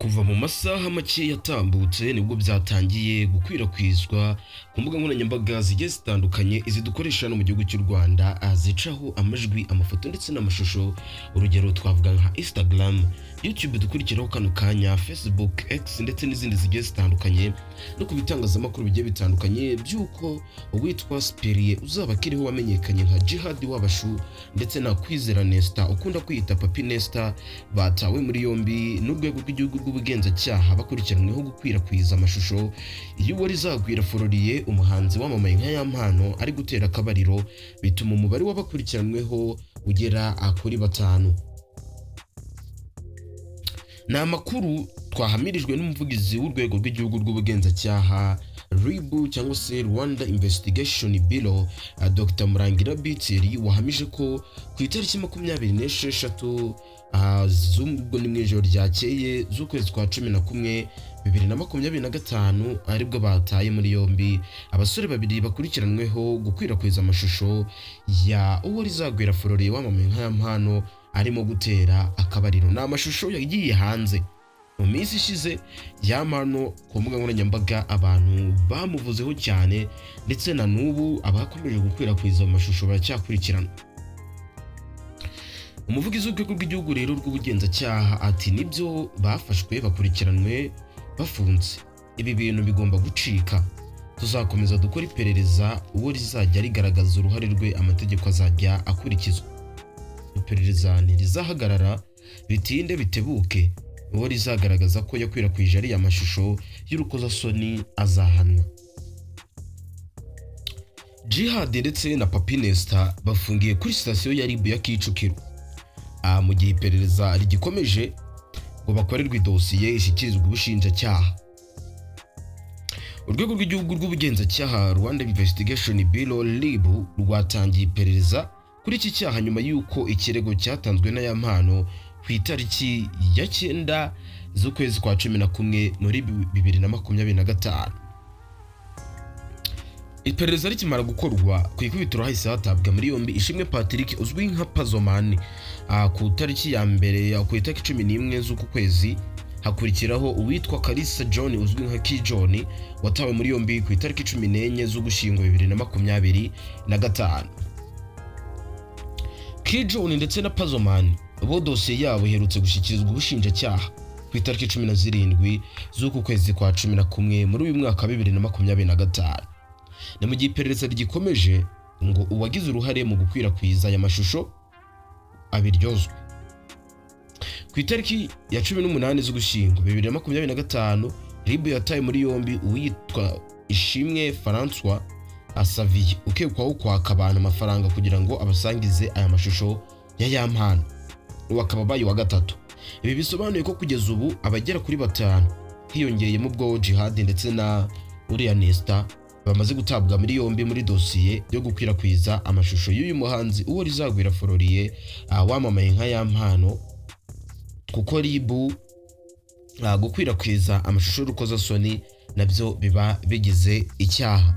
Kuva mu masaha make yatambutse nibwo byatangiye gukwirakwizwa ku mbuga nkoranyambaga zigiye zitandukanye izi dukoresha no mu gihugu cy'u Rwanda azicaho amajwi, amafoto ndetse n'amashusho. Urugero twavuga nka Instagram, YouTube dukurikiraho kano kanya, Facebook, X ndetse n'izindi zigiye zitandukanye, no ku bitangazamakuru bigiye bitandukanye by'uko uwitwa Spirie uzaba kiriho wamenyekanye nka Jihad w'abashu ndetse na Kwizera Nesta ukunda kwiyita Papi Nesta batawe muri yombi n'urwego rw'igihugu rw'ubugenzacyaha bakurikiranyweho gukwirakwiza amashusho y'uwo rizagwira Floriye, umuhanzi wamamaye nka Yampano ari gutera akabariro, bituma umubare w'abakurikiranweho ugera kuri 5. Ni amakuru twahamirijwe n'umuvugizi w'urwego rw'igihugu rw'ubugenzacyaha RIB cyangwa se Rwanda Investigation Bureau, Dr Murangira Biteri, wahamije ko ku itariki 26 z'ubwo ni mwijoro ryakeye z'ukwezi kwa 11 2025 aribwo bataye muri yombi abasore babiri bakurikiranweho gukwirakwiza amashusho ya uwo rizagwira Floriye wamamaye nka Yampano arimo gutera akabariro. Ni amashusho yagiye hanze mu minsi ishize Yampano ku mbuga nkoranyambaga, abantu bamuvuzeho cyane ndetse na n'ubu abakomeje gukwirakwiza amashusho baracyakurikirana. Umuvugizi w'urwego rw'igihugu rero rw'ubugenzacyaha ati nibyo bafashwe bakurikiranwe bafunze, ibi bintu bigomba gucika, tuzakomeza dukora iperereza uwo rizajya rigaragaza uruhare rwe amategeko azajya akurikizwa. Iperereza ntirizahagarara bitinde bitebuke, uwo rizagaragaza ko yakwirakwije ari amashusho y'urukozasoni azahanwa. Jihad ndetse na Papi Nesta bafungiye kuri sitasiyo ya RIB ya Kicukiro mu gihe iperereza rigikomeje ngo bakorerwe idosiye ishyikirizwa ubushinjacyaha. Urwego rw'igihugu rw'ubugenzacyaha Rwanda Investigation Bureau RIB rwatangiye iperereza kuri iki cyaha nyuma y'uko ikirego cyatanzwe na Yampano ku itariki ya 9 z'ukwezi kwa 11 muri 2025. Iperereza rikimara gukorwa ku ikubitiro hahise hatabwa muri yombi Ishimwe Patrick uzwi nka Pazoman ku tariki ya mbere ya ku itariki 11 z'uku kwezi, hakurikiraho uwitwa Kalisa John uzwi nka Kijoni watawe muri yombi ku itariki 14 z'Ugushyingo 2025. Kijoni ndetse na Pazoman bo dosiye yabo iherutse gushyikirizwa ubushinjacyaha ku itariki 17 z'uku kwezi kwa 11 muri uyu mwaka wa 2025. Ni mu gihe iperereza rigikomeje ngo uwagize uruhare mu gukwirakwiza aya mashusho abiryozwe. Ku itariki ya 18 z'Ugushyingo 2025 RIB yataye muri yombi uwitwa Ishimwe François Asaviye ukekwaho kwaka abantu amafaranga kugira ngo abasangize aya mashusho ya Yampano, wakaba bayi wa gatatu. Ibi bisobanuye ko kugeza ubu abagera kuri 5 hiyongeyemo ubwo Jihad ndetse na uriya Nesta bamaze gutabwa muri yombi muri dosiye yo gukwirakwiza amashusho y'uyu muhanzi uwo rizagwira Floriye wamamaye nka Yampano, kuko RIB gukwirakwiza amashusho y'urukozasoni nabyo biba bigize icyaha.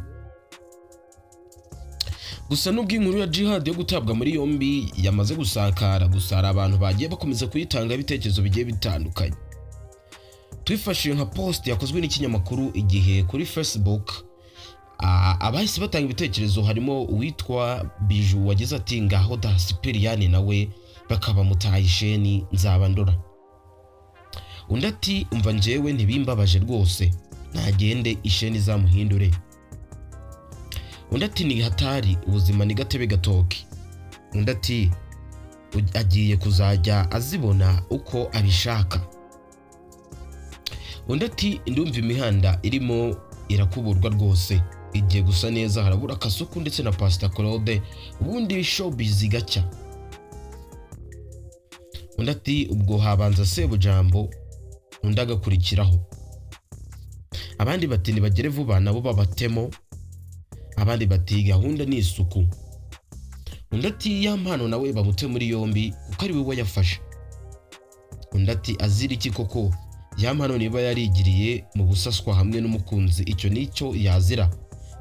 Gusa nubwo inkuru ya Jihad yo gutabwa muri yombi yamaze gusakara, gusa hari abantu bagiye bakomeza kuyitanga ibitekerezo bigiye bitandukanye. Twifashishije nka post yakozwe n'ikinyamakuru Igihe kuri Facebook, abahise batanga ibitekerezo harimo uwitwa Biju wagize ati ngaho da Sipiriyani nawe bakaba mutayisheni nzabandora. Undi ati umva njyewe ntibimbabaje rwose, ntagende isheni zamuhindure. Undi ati ni hatari, ubuzima ni gatebe gatoki. Undi ati agiye kuzajya azibona uko abishaka. Undi ati ndumva imihanda irimo irakuburwa rwose, igiye gusa neza harabura Kasuku ndetse na Pastor Claude ubundi showbiz igacya. Undi ati ubwo habanza Sebujambo undi agakurikiraho. Abandi bati nibagere vuba nabo babatemo. Abandi bati gahunda ni isuku. Undi ati Yampano nawe bamute muri yombi kuko ari we wayafashe. Undi ati azira iki koko, Yampano niba yarigiriye mu busaswa hamwe n'umukunzi icyo nicyo yazira,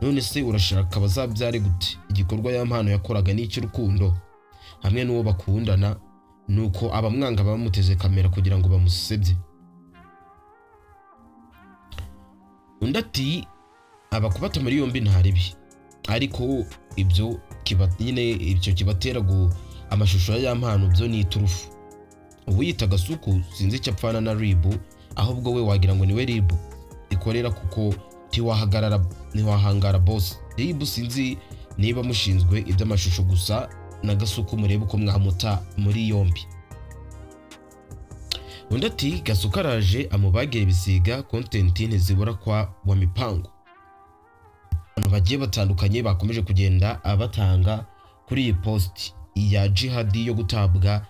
none se urashaka bazabyare gute? Igikorwa Yampano yakoraga n'icy'urukundo hamwe n'uwo bakundana, nuko abamwanga bamuteze kamera kugira ngo bamusebye. undi ati abakubata muri yombi ntaribi, ariko ibyo icyo kibatera amashusho ya mpano byo ni iturufu. Uwiyita Gasuku sinzi icyo apfana na RIB, ahubwo we wagira ngo niwe RIB ikorera, kuko ntiwahangara boss. RIB sinzi niba mushinzwe iby'amashusho gusa, na Gasuku murebe uko mwamuta muri yombi. Undi ati Gasuku araje amubagire ibisiga, content ntizibura kwa wa mipango. Abantu bagiye batandukanye bakomeje kugenda abatanga kuri iyi post ya jihadi yo gutabwa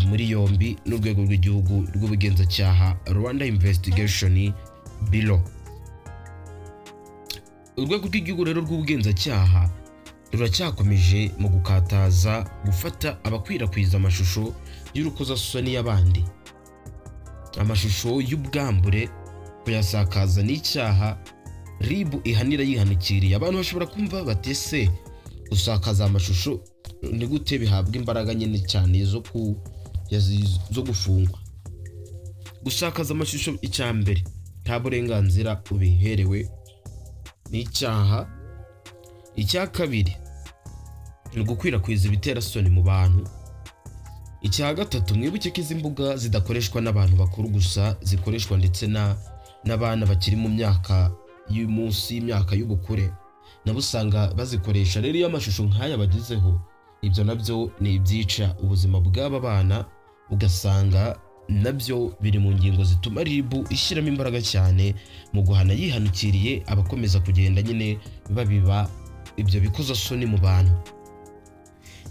muri yombi n'urwego rw'igihugu rw'ubugenzacyaha Rwanda Investigation Bureau. Urwego rw'igihugu rero rw'ubugenzacyaha ruracyakomeje mu gukataza gufata abakwirakwiza amashusho y'urukozasoni y'abandi, amashusho y'ubwambure, kuyasakaza n'icyaha RIB ihanira yihanukiriye. Abantu bashobora kumva batese gusakaza amashusho ni gute bihabwa imbaraga nyine cyane zo gufungwa. Gusakaza amashusho icyambere nta burenganzira ubiherewe n'icyaha. Icya kabiri ni gukwirakwiza ibiterasoni mu bantu. Icya gatatu mwibuke ko izi mbuga zidakoreshwa n'abantu bakuru gusa, zikoreshwa ndetse n'abana bakiri mu myaka y'umunsi y'imyaka y'ubukure, nabo usanga bazikoresha. Rero iyo amashusho nk'aya bagizeho, ibyo nabyo ni ibyica ubuzima bw'aba bana, ugasanga nabyo biri mu ngingo zituma RIB ishyiramo imbaraga cyane mu guhana yihanukiriye abakomeza kugenda nyine babiba ibyo bikozasoni mu bantu.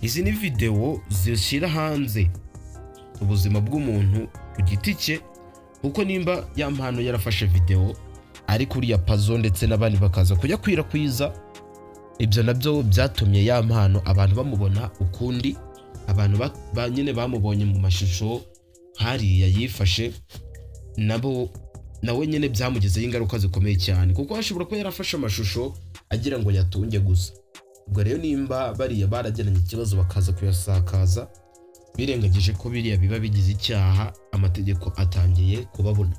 Izi ni video zishyira hanze ubuzima bw'umuntu ku giti cye, kuko nimba ya mpano yarafashe video ari kuri ya Pazo ndetse n'abandi bakaza kujya kwirakw'iza, ibyo nabyo byatumye ya mpano abantu bamubona ukundi. Abantu nyine bamubonye mu mashusho hariya yifashe, nawe nyine byamugizeho ingaruka zikomeye cyane, kuko ashobora kuba yarafashe amashusho agira ngo yatunge gusa. Ubwo rero nimba bariya baragiranye ikibazo bakaza kuyasakaza birengagije ko biriya biba bigize icyaha, amategeko atangiye kubabona.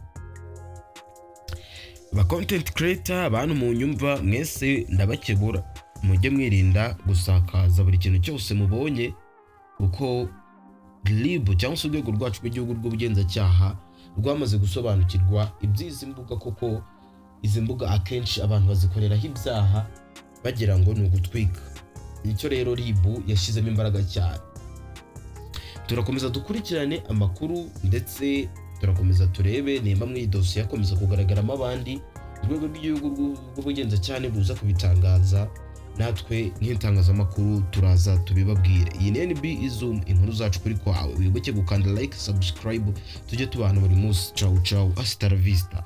Ba content creator, abantu mu nyumva mwese ndabakebura, mujye mwirinda gusakaza buri kintu cyose mubonye, kuko RIB cyangwa se urwego rwacu rw'igihugu rw'ubugenzacyaha rwamaze gusobanukirwa iby'izi mbuga, kuko izi mbuga akenshi abantu bazikoreraho ibyaha bagira ngo ni ugutwika. Nicyo rero RIB yashyizemo imbaraga cyane. Turakomeza dukurikirane amakuru ndetse turakomeza turebe nimba mu idosiye yakomeza kugaragaramo abandi. Urwego rw'igihugu rw'ubugenzacyaha buza kubitangaza, natwe nk'itangazamakuru turaza tubibabwire. Iyi ni NB Zoom, inkuru zacu kuri kwawe. Wibuke gukanda like, subscribe, tujye tubana buri munsi. Ciao ciao, hasta la vista.